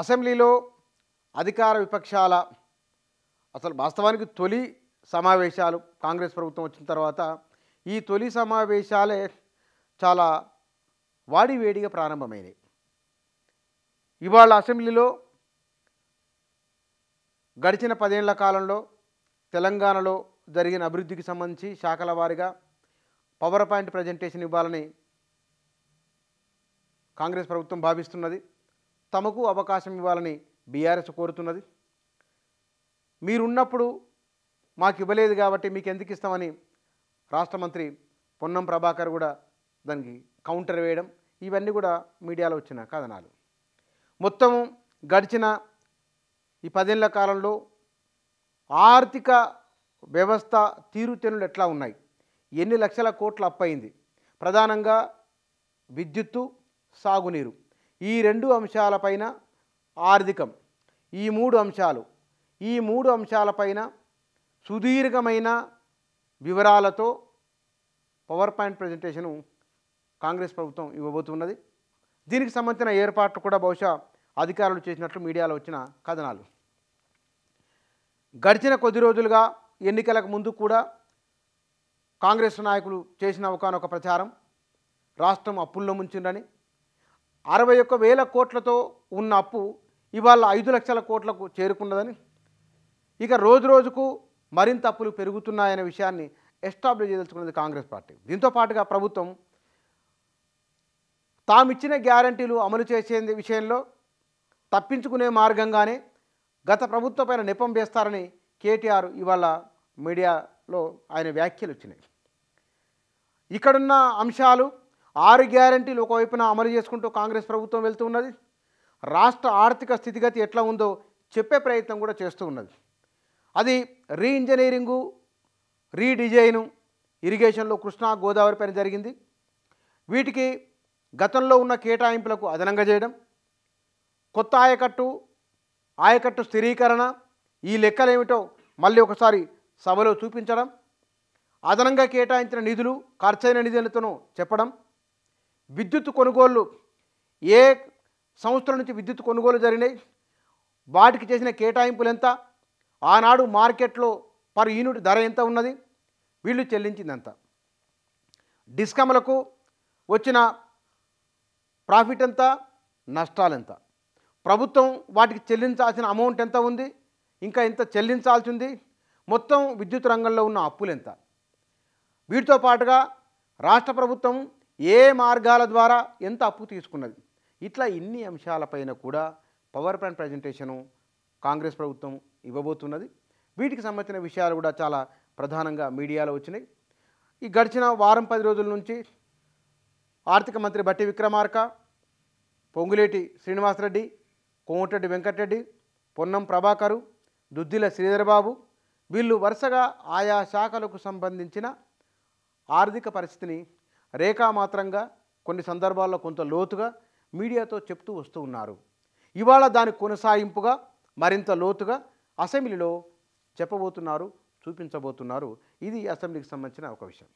అసెంబ్లీలో అధికార విపక్షాల అసలు వాస్తవానికి తొలి సమావేశాలు కాంగ్రెస్ ప్రభుత్వం వచ్చిన తర్వాత ఈ తొలి సమావేశాలే చాలా వాడివేడిగా ప్రారంభమైనాయి. ఇవాళ అసెంబ్లీలో గడిచిన 10 ఏళ్ల కాలంలో తెలంగాణలో జరిగిన అభివృద్ధికి సంబంధించి శాఖల వారీగా పవర్ పాయింట్ ప్రజెంటేషన్ ఇవ్వాలని కాంగ్రెస్ ప్రభుత్వం భావిస్తున్నది. తమకు అవకాశం ఇవ్వాలని బీఆర్ఎస్ కోరుతున్నది. మీరున్నప్పుడు మాకు ఇవ్వలేదు కాబట్టి మీకు ఎందుకు ఇస్తామని రాష్ట్ర మంత్రి పొన్నం ప్రభాకర్ కూడా దానికి కౌంటర్ వేయడం, ఇవన్నీ కూడా మీడియాలో వచ్చిన కథనాలు. మొత్తం గడిచిన ఈ 10 ఏళ్ల కాలంలో ఆర్థిక వ్యవస్థ తీరుతెన్నులు ఎట్లా ఉన్నాయి, ఎన్ని లక్షల కోట్ల అప్పయింది, ప్రధానంగా విద్యుత్తు, సాగునీరు, ఈ 2 అంశాలపైన ఆర్థికం, ఈ 3 అంశాలపైన సుదీర్ఘమైన వివరాలతో పవర్ పాయింట్ ప్రజెంటేషను కాంగ్రెస్ ప్రభుత్వం ఇవ్వబోతున్నది. దీనికి సంబంధించిన ఏర్పాట్లు కూడా బహుశా అధికారులు చేసినట్లు మీడియాలో వచ్చిన కథనాలు. గడిచిన కొద్ది రోజులుగా ఎన్నికలకు ముందు కూడా కాంగ్రెస్ నాయకులు చేసిన ఒకనొక ప్రచారం రాష్ట్రం అప్పుల్లో ముంచిందని, 61,000 కోట్లతో ఉన్న అప్పు ఇవాళ 5 లక్షల కోట్లకు చేరుకున్నదని, ఇక రోజు రోజుకు మరింత అప్పులు పెరుగుతున్నాయనే విషయాన్ని ఎస్టాబ్లిష్ చేయదలుచుకున్నది కాంగ్రెస్ పార్టీ. దీంతో పాటుగా ప్రభుత్వం తామిచ్చిన గ్యారంటీలు అమలు చేసే విషయంలో తప్పించుకునే మార్గంగానే గత ప్రభుత్వం పైన నెపం వేస్తారని కేటీఆర్ ఇవాళ మీడియాలో ఆయన వ్యాఖ్యలు వచ్చినాయి. ఇక్కడున్న అంశాలు 6 గ్యారంటీలు ఒకవైపున అమలు చేసుకుంటూ కాంగ్రెస్ ప్రభుత్వం వెళ్తూ ఉన్నది. రాష్ట్ర ఆర్థిక స్థితిగతి ఎట్లా ఉందో చెప్పే ప్రయత్నం కూడా చేస్తూ ఉన్నది. అది రీఇంజనీరింగు, రీడిజైను, ఇరిగేషన్లో కృష్ణా గోదావరి పైన జరిగింది. వీటికి గతంలో ఉన్న కేటాయింపులకు అదనంగా చేయడం, కొత్త ఆయకట్టు స్థిరీకరణ, ఈ లెక్కలేమిటో మళ్ళీ ఒకసారి సభలో చూపించడం, అదనంగా కేటాయించిన నిధులు ఖర్చైన నిధులతోనూ చెప్పడం, విద్యుత్ కొనుగోళ్లు ఏ సంస్థల నుంచి విద్యుత్ కొనుగోలు జరిగినాయి, వాటికి చేసిన కేటాయింపులు ఎంత, ఆనాడు మార్కెట్లో పర్ యూనిట్ ధర ఎంత ఉన్నది, వీళ్ళు చెల్లించిందంత, డిస్కమ్లకు వచ్చిన ప్రాఫిట్ ఎంత, నష్టాలెంత, ప్రభుత్వం వాటికి చెల్లించాల్సిన అమౌంట్ ఎంత ఉంది, ఇంకా ఎంత చెల్లించాల్సి ఉంది, మొత్తం విద్యుత్ రంగంలో ఉన్న అప్పులు ఎంత, వీటితో పాటుగా రాష్ట్ర ప్రభుత్వం ఏ మార్గాల ద్వారా ఎంత అప్పు తీసుకున్నది, ఇట్లా ఇన్ని అంశాలపైన కూడా పవర్ పాయింట్ ప్రజెంటేషను కాంగ్రెస్ ప్రభుత్వం ఇవ్వబోతున్నది. వీటికి సంబంధించిన విషయాలు కూడా చాలా ప్రధానంగా మీడియాలో వచ్చినాయి. ఈ గడిచిన వారం 10 రోజుల నుంచి ఆర్థిక మంత్రి బట్టి విక్రమార్క, పొంగులేటి శ్రీనివాసరెడ్డి, కోమటిరెడ్డి వెంకటరెడ్డి, పొన్నం ప్రభాకరు, దుద్దిల శ్రీధరబాబు, వీళ్ళు వరుసగా ఆయా శాఖలకు సంబంధించిన ఆర్థిక పరిస్థితిని రేఖామాత్రంగా, కొన్ని సందర్భాల్లో కొంత లోతుగా మీడియాతో చెప్తూ వస్తూ ఉన్నారు. ఇవాళ దాని కొనసాగింపుగా మరింత లోతుగా అసెంబ్లీలో చెప్పబోతున్నారు, చూపించబోతున్నారు. ఇది అసెంబ్లీకి సంబంధించిన ఒక విషయం.